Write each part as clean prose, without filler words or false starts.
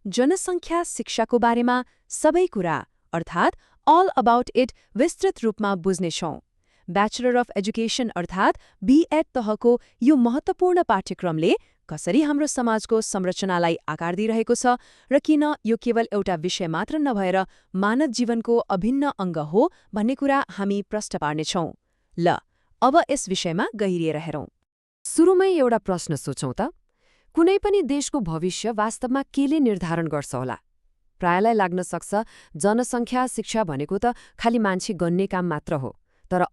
जनसङ्ख्या शिक्षाको बारेमा सबै कुरा अर्थात् अल अबाउट इट विस्तृत रूपमा बुझ्नेछौँ। ब्याचलर अफ एजुकेसन अर्थात् बीएड तहको यो महत्त्वपूर्ण पाठ्यक्रमले कसरी हाम्रो समाजको संरचनालाई आकार दिइरहेको छ र किन यो केवल एउटा विषय मात्र नभएर मानव जीवनको अभिन्न अङ्ग हो भन्ने कुरा हामी प्रश्न पार्नेछौँ। ल अब यस विषयमा गहिरिएर हेरौँ। सुरुमै एउटा प्रश्न सोचौँ त, कुनै पनि देशको भविष्य वास्तवमा केले निर्धारण गर्छ होला? प्रायलाई लाग्न सक्छ जनसङ्ख्या शिक्षा भनेको त खालि मान्छे गन्ने काम मात्र हो, तर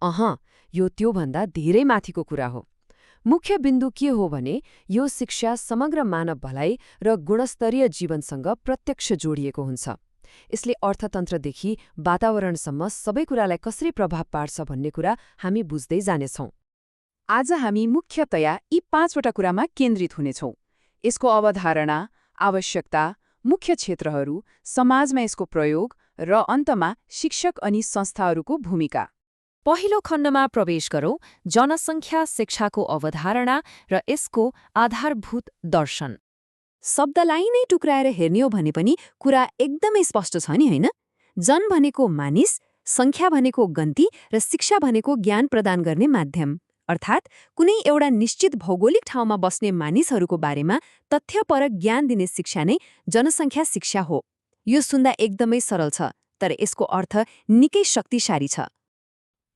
यो त्योभन्दा धेरै माथिको कुरा हो। मुख्य बिन्दु के हो भने यो शिक्षा समग्र मानव भलाइ र गुणस्तरीय जीवनसँग प्रत्यक्ष जोडिएको हुन्छ। यसले अर्थतन्त्रदेखि वातावरणसम्म सबै कुरालाई कसरी प्रभाव पार्छ भन्ने कुरा हामी बुझ्दै जानेछौँ। आज हामी मुख्यतया यी 5वटा कुरामा केन्द्रित हुनेछौँ। यसको अवधारणा, आवश्यकता, मुख्य क्षेत्रहरू, समाजमा यसको प्रयोग र अन्तमा शिक्षक अनि संस्थाहरूको भूमिका। पहिलो खण्डमा प्रवेश गरौँ, जनसङ्ख्या शिक्षाको अवधारणा र यसको आधारभूत दर्शन। शब्दलाई नै टुक्राएर हेर्ने हो भने पनि कुरा एकदमै स्पष्ट छ नि, होइन? जन भनेको मानिस, सङ्ख्या भनेको गन्ती र शिक्षा भनेको ज्ञान प्रदान गर्ने माध्यम। अर्थात् कुनै एउटा निश्चित भौगोलिक ठाउँमा बस्ने मानिसहरूको बारेमा तथ्यपरक ज्ञान दिने शिक्षा नै जनसङ्ख्या शिक्षा हो। यो सुन्दा एकदमै सरल छ, तर यसको अर्थ निकै शक्तिशाली छ।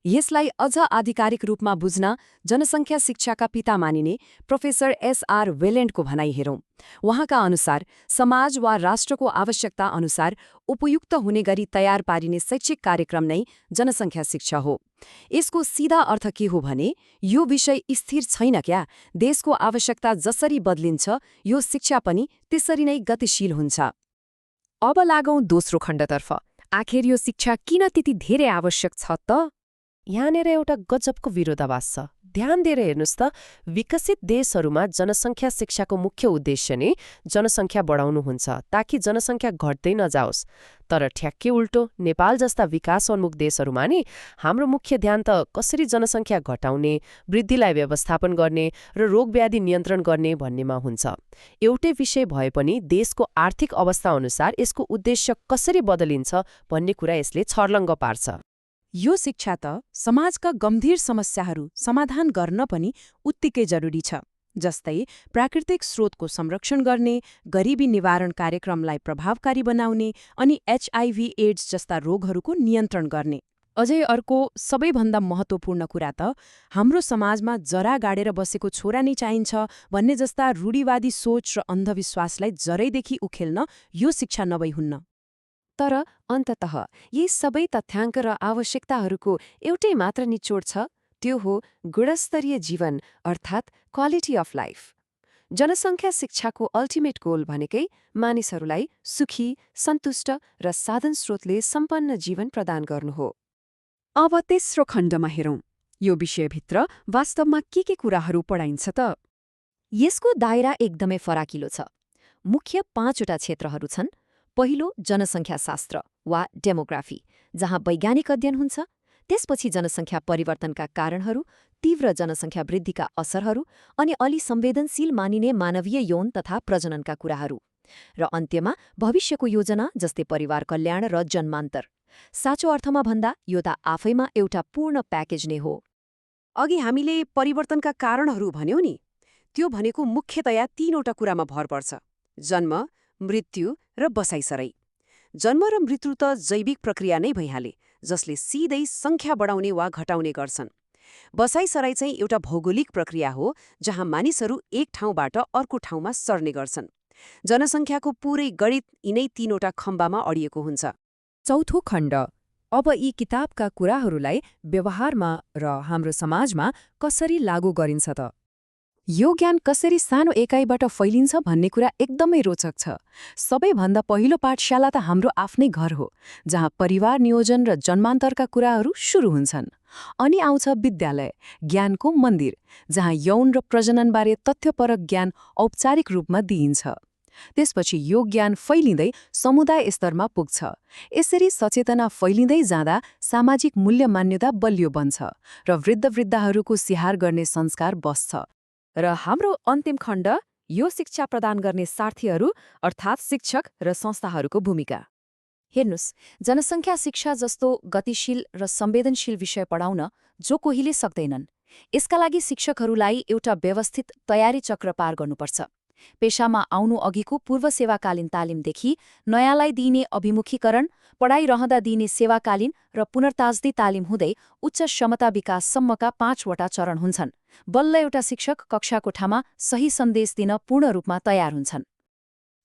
यसलाई अझ आधिकारिक रूपमा बुझ्न जनसङ्ख्या शिक्षाका पिता मानिने प्रोफेसर एसआर वेलेन्डको भनाइ हेरौँ। उहाँका अनुसार समाज वा राष्ट्रको आवश्यकता अनुसार उपयुक्त हुने गरी तयार पारिने शैक्षिक कार्यक्रम नै जनसङ्ख्या शिक्षा हो। यसको सिधा अर्थ के हो भने यो विषय स्थिर छैन क्या, देशको आवश्यकता जसरी बदलिन्छ यो शिक्षा पनि त्यसरी नै गतिशील हुन्छ। अब लागौँ दोस्रो खण्डतर्फ। आखिर यो शिक्षा किन त्यति धेरै आवश्यक छ त? यहाँनिर एउटा गजबको विरोधाभास छ। ध्यान दिएर हेर्नुहोस् त, विकसित देशहरूमा जनसङ्ख्या शिक्षाको मुख्य उद्देश्य नै जनसङ्ख्या बढाउनु हुन्छ ताकि जनसङ्ख्या घट्दै नजाओस्। तर ठ्याक्कै उल्टो नेपाल जस्ता विकासोन्मुख देशहरूमा नि हाम्रो मुख्य ध्यान त कसरी जनसङ्ख्या घटाउने, वृद्धिलाई व्यवस्थापन गर्ने र रोगव्याधि नियन्त्रण गर्ने भन्नेमा हुन्छ। एउटै विषय भए पनि देशको आर्थिक अवस्था अनुसार यसको उद्देश्य कसरी बदलिन्छ भन्ने कुरा यसले छर्लङ्ग पार्छ। यो शिक्षा त समाजका गम्भीर समस्याहरू समाधान गर्न पनि उत्तिकै जरुरी छ। जस्तै प्राकृतिक स्रोतको संरक्षण गर्ने, गरिबी निवारण कार्यक्रमलाई प्रभावकारी बनाउने अनि HIV एड्स जस्ता रोगहरूको नियन्त्रण गर्ने। अझै अर्को सबैभन्दा महत्त्वपूर्ण कुरा त हाम्रो समाजमा जरा गाडेर बसेको छोरा नै चाहिन्छ भन्ने जस्ता रूढिवादी सोच र अन्धविश्वासलाई जरैदेखि उखेल्न यो शिक्षा नभई हुन्न। तर अन्ततः यी सबै तथ्याङ्क र आवश्यकताहरूको एउटै मात्र निचोड छ, त्यो हो गुणस्तरीय जीवन अर्थात् क्वालिटी अफ लाइफ। जनसङ्ख्या शिक्षाको अल्टिमेट गोल भनेकै मानिसहरूलाई सुखी, सन्तुष्ट र साधन स्रोतले सम्पन्न जीवन प्रदान गर्नु हो। अब तेस्रो खण्डमा हेरौँ, यो विषयभित्र वास्तवमा के कुराहरू पढाइन्छ त? यसको दायरा एकदमै फराकिलो छ। मुख्य 5वटा क्षेत्रहरू छन्। पहिलो जनसङ्ख्याशास्त्र वा डेमोग्राफी, जहाँ वैज्ञानिक अध्ययन हुन्छ। त्यसपछि जनसङ्ख्या परिवर्तनका कारणहरू, तीव्र जनसङ्ख्या वृद्धिका असरहरू अनि अलि संवेदनशील मानिने मानवीय यौन तथा प्रजननका कुराहरू। र अन्त्यमा भविष्यको योजना जस्तै परिवार कल्याण र जन्मान्तर। साँचो अर्थमा भन्दा यो त आफैमा एउटा पूर्ण प्याकेज नै हो। अघि हामीले परिवर्तनका कारणहरू भन्यौं नि, त्यो भनेको मुख्यतया 3वटा कुरामा भर पर्छ: जन्म, मृत्यु र बसाइसराई। जन्म र मृत्यु त जैविक प्रक्रिया नै भइहाले, जसले सिधै सङ्ख्या बढाउने वा घटाउने गर्छन्। बसाइसराई चाहिँ एउटा भौगोलिक प्रक्रिया हो जहाँ मानिसहरू एक ठाउँबाट अर्को ठाउँमा सर्ने गर्छन्। जनसङ्ख्याको पूरै गणित यिनै 3वटा खम्बामा अडिएको हुन्छ। चौथो खण्ड, अब यी किताबका कुराहरूलाई व्यवहारमा र हाम्रो समाजमा कसरी लागू गरिन्छ त? यो ज्ञान कसरी सानो एकाइबाट फैलिन्छ भन्ने कुरा एकदमै रोचक छ। सबैभन्दा पहिलो पाठशाला त हाम्रो आफ्नै घर हो, जहाँ परिवार नियोजन र जन्मान्तरका कुराहरू सुरु हुन्छन्। अनि आउँछ विद्यालय, ज्ञानको मन्दिर, जहाँ यौन र प्रजननबारे तथ्यपरक ज्ञान औपचारिक रूपमा दिइन्छ। त्यसपछि यो ज्ञान फैलिँदै समुदाय स्तरमा पुग्छ। यसरी सचेतना फैलिँदै जाँदा सामाजिक मूल्य मान्यता बलियो बन्छ र वृद्धहरूको स्याहार गर्ने संस्कार बस्छ। र हाम्रो अन्तिम खण्ड यो शिक्षा प्रदान गर्ने सार्थीहरू अर्थात् शिक्षक र संस्थाहरूको भूमिका। हेर्नुस्, जनसङ्ख्या शिक्षा जस्तो गतिशील र संवेदनशील विषय पढाउन जो कोहीले सक्दैनन्। यसका लागि शिक्षकहरूलाई एउटा व्यवस्थित तयारी चक्र पार गर्नुपर्छ। पेशामा आउनु अघिको पूर्व सेवाकालीन तालिमदेखि नयाँलाई दिइने अभिमुखीकरण, पढाइ रहँदा दिइने सेवाकालीन र पुनर्ताजदी तालिम हुँदै उच्च क्षमता विकाससम्मका 5वटा चरण हुन्छन्। बल्ल एउटा शिक्षक कक्षा कोठामा सही सन्देश दिन पूर्ण रूपमा तयार हुन्छन्।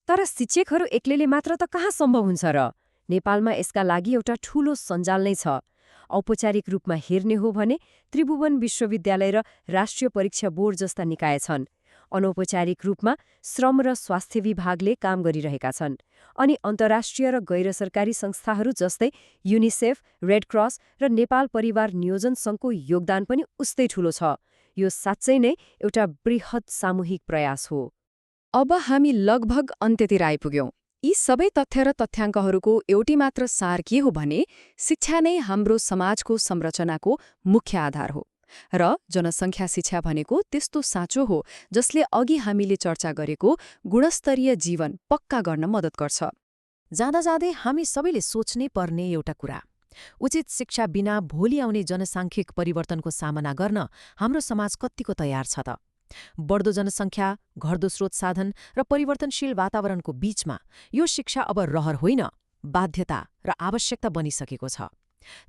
तर शिक्षकहरू एक्लैले मात्र त कहाँ सम्भव हुन्छ र? नेपालमा यसका लागि एउटा ठूलो सञ्जाल नै छ। औपचारिक रूपमा हेर्ने हो भने त्रिभुवन विश्वविद्यालय र राष्ट्रिय परीक्षा बोर्ड जस्ता निकाय छन्। अनौपचारिक रूपमा श्रम र स्वास्थ्य विभागले काम गरिरहेका छन्। अनि अन्तर्राष्ट्रिय र गैर सरकारी संस्थाहरू जस्तै युनिसेफ, रेड क्रस र नेपाल परिवार नियोजन सङ्घको योगदान पनि उस्तै ठूलो छ। यो साँच्चै नै एउटा बृहत सामूहिक प्रयास हो। अब हामी लगभग अन्त्यतिर आइपुग्यौं। यी सबै तथ्य र तथ्याङ्कहरूको एउटै मात्र सार के हो भने शिक्षा नै हाम्रो समाजको संरचनाको मुख्य आधार हो र जनसङ्ख्या शिक्षा भनेको त्यस्तो साँचो हो जसले अघि हामीले चर्चा गरेको गुणस्तरीय जीवन पक्का गर्न मद्दत गर्छ। जाँदा जाँदै हामी सबैले सोच्नै पर्ने एउटा कुरा, उचित शिक्षा बिना भोलि आउने जनसाङ्ख्यिक परिवर्तनको सामना गर्न हाम्रो समाज कत्तिको तयार छ त? बढ्दो जनसङ्ख्या, घट्दो स्रोत साधन र परिवर्तनशील वातावरणको बीचमा यो शिक्षा अब रहर होइन, बाध्यता र आवश्यकता बनिसकेको छ।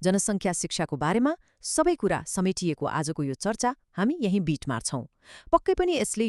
जनसङ्ख्या शिक्षाको बारेमा सबै कुरा समेटिएको आजको यो चर्चा हामी यहीँ बिट मार्छौं। पक्कै पनि यसले